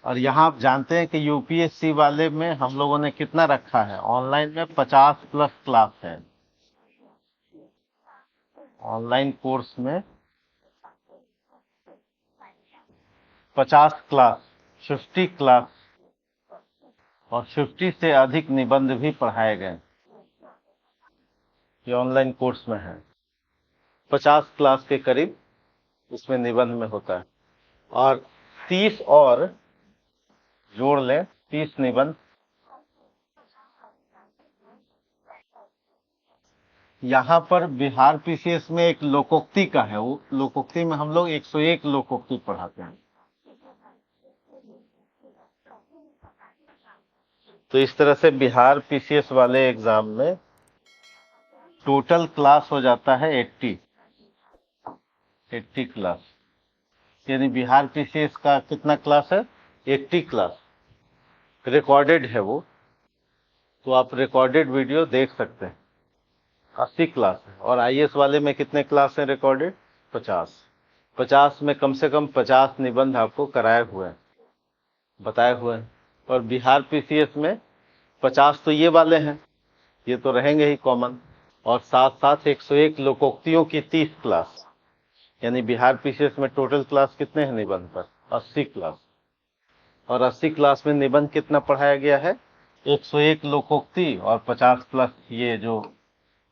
और यहाँ आप जानते हैं कि यूपीएससी वाले में हम लोगों ने कितना रखा है, ऑनलाइन में 50+ क्लास है। ऑनलाइन कोर्स में 50 क्लास, 50 क्लास और 50 से अधिक निबंध भी पढ़ाए गए। ये ऑनलाइन कोर्स में है। 50 क्लास के करीब इसमें निबंध में होता है और 30 और जोड़ लें, 30 निबंध। यहाँ पर बिहार पीसीएस में एक लोकोक्ति का है, वो लोकोक्ति में हम लोग 101 लोकोक्ति पढ़ाते हैं। तो इस तरह से बिहार पीसीएस वाले एग्जाम में टोटल क्लास हो जाता है 80 क्लास। यानी बिहार पीसीएस का कितना क्लास है? 80 क्लास। रिकॉर्डेड है वो, तो आप रिकॉर्डेड वीडियो देख सकते हैं। 80 क्लास है। और आईएएस वाले में कितने क्लास हैं रिकॉर्डेड? 50 में कम से कम 50 निबंध आपको कराए हुए हैं, बताए हुए हैं। और बिहार पीसीएस में 50 तो ये वाले हैं, ये तो रहेंगे ही कॉमन, और साथ साथ 101 लोकोक्तियों की 30 क्लास। यानी बिहार पीसीएस में टोटल क्लास कितने हैं निबंध पर? 80 क्लास। और 80 क्लास में निबंध कितना पढ़ाया गया है? 101 लोकोक्ति और 50+ ये जो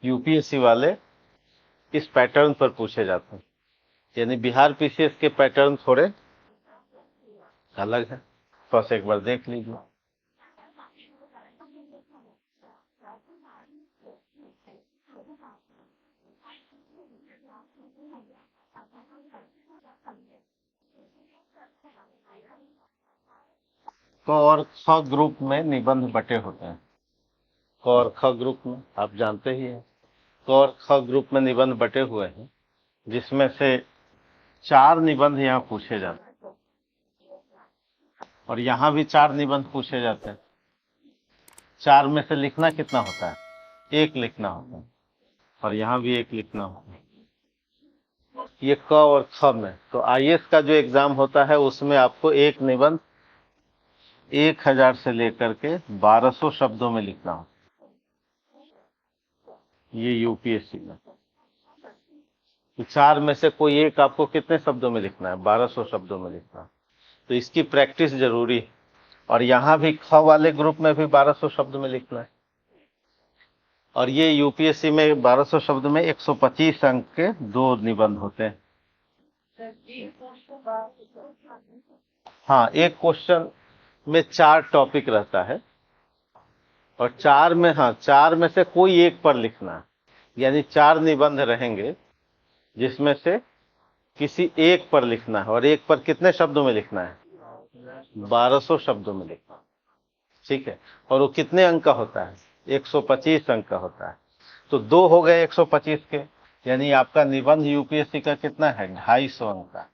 यूपीएससी वाले इस पैटर्न पर पूछे जाते हैं। यानी बिहार पीसीएस के पैटर्न थोड़े अलग है, बस एक बार देख लीजिए। क और ख ग्रुप में निबंध बटे होते हैं। क और ख ग्रुप में आप जानते ही हैं, क और ख ग्रुप में निबंध बटे हुए हैं, जिसमें से 4 निबंध यहाँ पूछे जाते हैं और यहाँ भी 4 निबंध पूछे जाते हैं। 4 में से लिखना कितना होता है? 1 लिखना होता है और यहाँ भी 1 लिखना होता है। ये क और ख में। तो आईएएस का जो एग्जाम होता है उसमें आपको एक निबंध 1000 से लेकर के 1200 शब्दों में लिखना हो। ये यूपीएससी में तो 4 में से कोई एक आपको कितने शब्दों में लिखना है? 1200 शब्दों में लिखना है। तो इसकी प्रैक्टिस जरूरी है। और यहाँ भी ख वाले ग्रुप में भी 1200 शब्द में लिखना है। और ये यूपीएससी में 1200 शब्द में 125 अंक के 2 निबंध होते हैं। हाँ, एक क्वेश्चन में 4 टॉपिक रहता है और 4 में, हाँ, 4 में से कोई एक पर लिखना है। यानी 4 निबंध रहेंगे जिसमें से किसी एक पर लिखना है। और एक पर कितने शब्दों में लिखना है? 1200 शब्दों में लिखना है। ठीक है। और वो कितने अंक का होता है? 125 अंक का होता है। तो 2 हो गए 125 के, यानी आपका निबंध यूपीएससी का कितना है? 250 अंक का।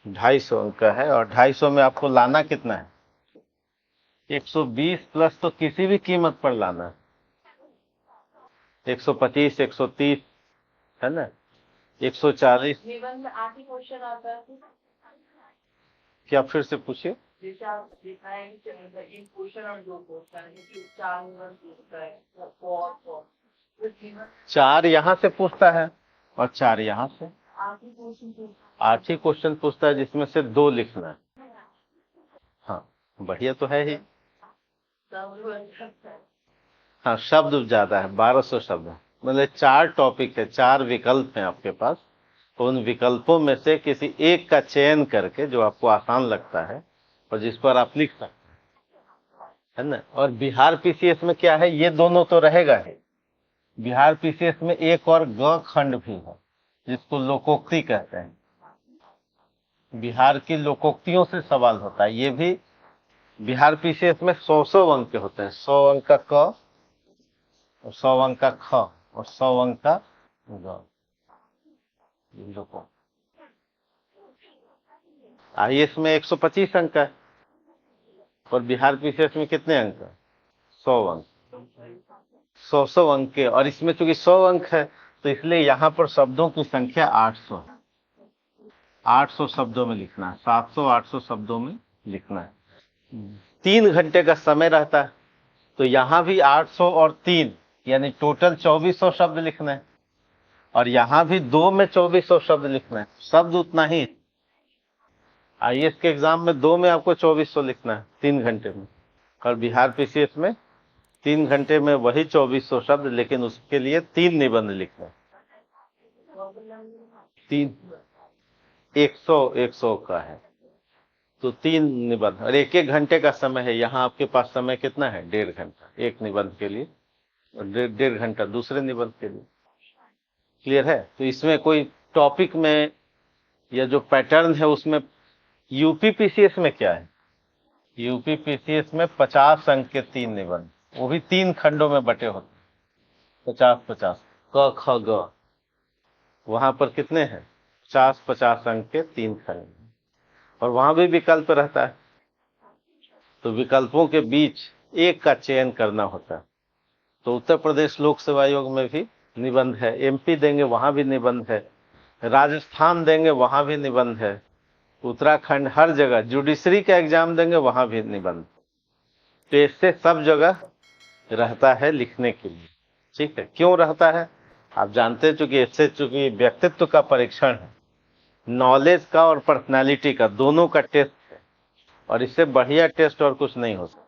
250 अंक का है। और 250 में आपको लाना कितना है? 120+ तो किसी भी कीमत पर लाना है। 125, 130, है ना, 140। निबंध में 8 ही क्वेश्चन आता है। क्या फिर से पूछिए? जैसे आप दिखाएंगे एक क्वेश्चन और 2 क्वेश्चन, 4 निबंध पूछता है। 4 यहाँ से पूछता है और 4 यहाँ से। 8 ही क्वेश्चन पूछता है जिसमें से 2 लिखना है। हाँ, बढ़िया तो है ही। हाँ, शब्द ज्यादा है, 1200 शब्द है। मतलब 4 टॉपिक है, 4 विकल्प हैं आपके पास। तो उन विकल्पों में से किसी एक का चयन करके जो आपको आसान लगता है और जिस पर आप लिख सकते हैं, है ना। और बिहार पीसीएस में क्या है, ये दोनों तो रहेगा ही। बिहार पीसीएस में एक और ग खंड भी है जिसको लोकोक्ति कहते हैं। बिहार की लोकोक्तियों से सवाल होता है। ये भी बिहार पीसीएस में 100 अंक के होते हैं। 100 अंक का क और 100 अंक का ख और 100 अंक का ग। आईएएस में 125 अंक है और बिहार पीसीएस में कितने अंक है? 100 अंक। 100 अंक के। और इसमें चूंकि 100 अंक है तो इसलिए यहाँ पर शब्दों की संख्या 800 है। 800 शब्दों में लिखना है, 700-800 शब्दों में लिखना है। 3 घंटे का समय रहता है, तो यहाँ भी 800 और 3 यानी टोटल 2400 शब्द लिखना है, और यहाँ भी 2 में 2400 शब्द लिखना है। शब्द उतना ही, आईएएस के एग्जाम में 2 में आपको 2400 लिखना है 3 घंटे में, और बिहार पीसीएस में 3 घंटे में वही 2400 शब्द, लेकिन उसके लिए 3 निबंध लिखना है। 100 का है तो 3 निबंध, और 1-1 घंटे का समय है। यहाँ आपके पास समय कितना है? 1.5 घंटा एक निबंध के लिए, और 1.5 घंटा दूसरे निबंध के लिए। क्लियर है? तो इसमें कोई टॉपिक में या जो पैटर्न है उसमें, यूपी पीसीएस में क्या है? यूपी पीसीएस में 50 अंक के 3 निबंध, वो भी 3 खंडों में बटे होते, 50-50 क ख ग। वहां पर कितने हैं? 50-50 अंक के 3 खंड, और वहां भी विकल्प रहता है, तो विकल्पों के बीच एक का चयन करना होता है। तो उत्तर प्रदेश लोक सेवा आयोग में भी निबंध है, एमपी देंगे वहां भी निबंध है, राजस्थान देंगे वहां भी निबंध है, उत्तराखंड, हर जगह जुडिशरी का एग्जाम देंगे वहां भी निबंध। तो इससे सब जगह रहता है लिखने के लिए। ठीक है, क्यों रहता है आप जानते हैं, चूंकि इससे चूंकि व्यक्तित्व का परीक्षण है, नॉलेज का और पर्सनालिटी का, दोनों का टेस्ट है, और इससे बढ़िया टेस्ट और कुछ नहीं हो सकता।